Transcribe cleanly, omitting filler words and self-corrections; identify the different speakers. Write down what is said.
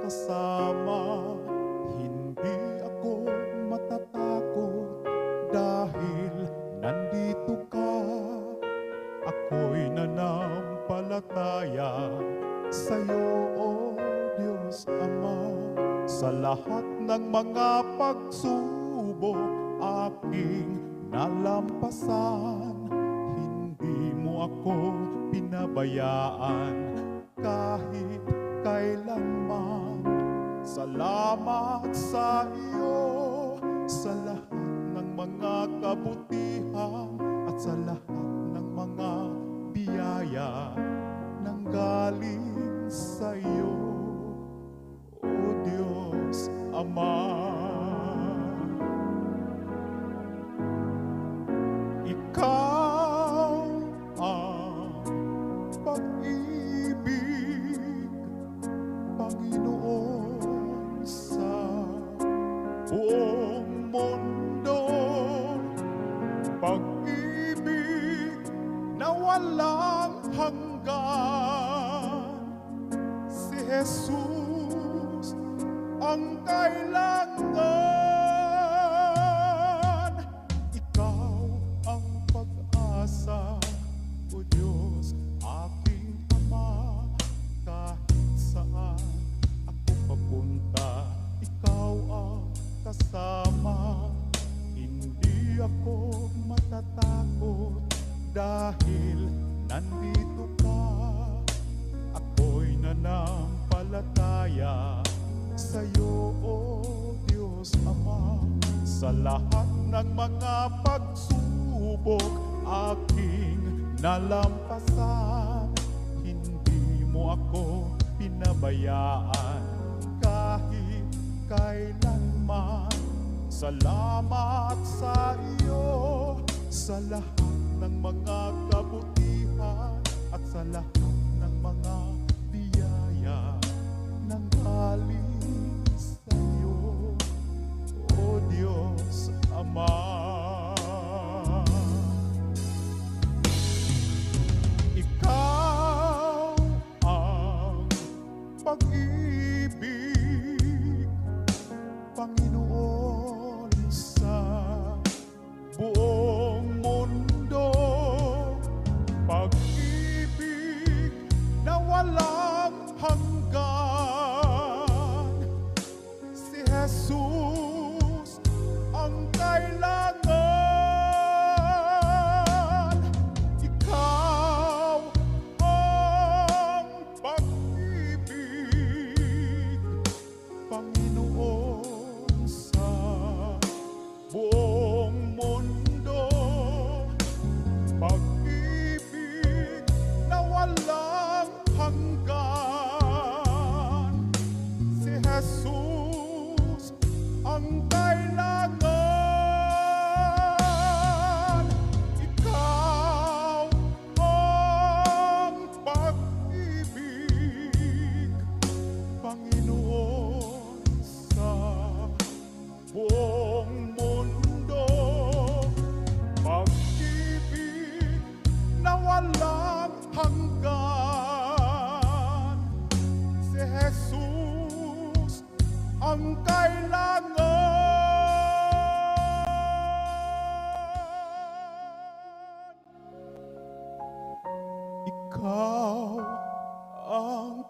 Speaker 1: kasama. Hindi ako matatakot dahil nandito ka. Ako'y nananampalataya sa'yo, O Diyos Ama. Sa lahat ng mga pagsubok aking nalampasan, hindi mo ako pinabayaan kahit kailanman. Salamat sa iyo sa lahat ng mga kabutihan at sa lahat ng mga biyaya nang galing sa iyo, O Diyos Ama. Ikaw ang pag-ibig, Panginoon, sa buong mundo. Pag-ibig na walang hanggan, si Jesus ang kailangan. Ikaw ang pag-asa, O Diyos, aking Ama. Kahit saan ako papunta, ikaw ang kasama. Hindi ako matatakot dahil nandito ka. Ako'y nananampalataya sa'yo, O Diyos Ama. Sa lahat ng mga pagsubok aking nalampasan, hindi mo ako pinabayaan kahit kailanman. Salamat sa iyo sa lahat ng mga kabutihan at sa lahat ng mga biyaya nang galing sa iyo, O Diyos Ama. Ikaw ang pag-ibig, Panginoon, sa buong mundo. Pag-ibig na walang hanggan, si Jesus ang kailangan. Ikaw ang pag-ibig, Panginoon, sa buong mundo. Pag-ibig na walang hanggan, si Jesus ang kailangan. Ikaw ang pag-ibig, Panginoon, sa buong mundo. Pag-ibig na walang hanggan, si Jesus ang kailangan. Ikaw ang